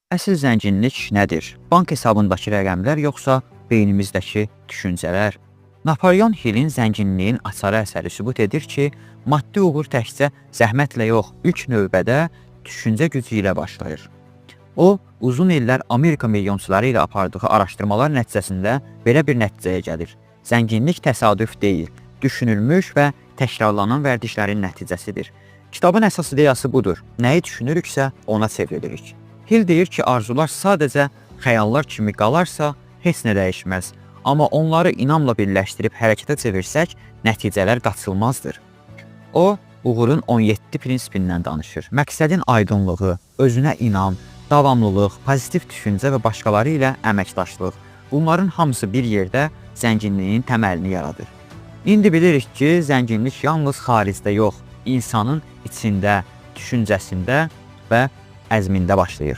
Əsl zənginlik nədir? Bank hesabındakı rəqəmlər yoxsa beynimizdəki düşüncələr? Napoleon Hillin Zənginliyin açarı əsəri sübut edir ki, maddi uğur təkcə zəhmətlə yox, ilk növbədə düşüncə gücü ilə başlayır. O, uzun illər Amerika milyonçuları ilə apardığı araşdırmalar nəticəsində belə bir nəticəyə gəlir. Zənginlik təsadüf deyil, düşünülmüş və təkrarlanan vərdişlərin nəticəsidir. Kitabın əsas ideyası budur. Nəyi düşünürüksə, ona çevrilirik. Hill deyir ki, arzular sadəcə xəyallar kimi qalarsa, heç nə dəyişməz. Amma onları inamla birləşdirib hərəkətə çevirsək, nəticələr qaçılmazdır. O, uğurun 17 prinsipindən danışır. Məqsədin aydınlığı, özünə inam, davamlılıq, pozitiv düşüncə və başqaları ilə əməkdaşlıq. Bunların hamısı bir yerdə zənginliyin təməlini yaradır. İndi bilirik ki, zənginlik yalnız xaricdə yox, insanın içində, düşüncəsində və əzmində başlayır.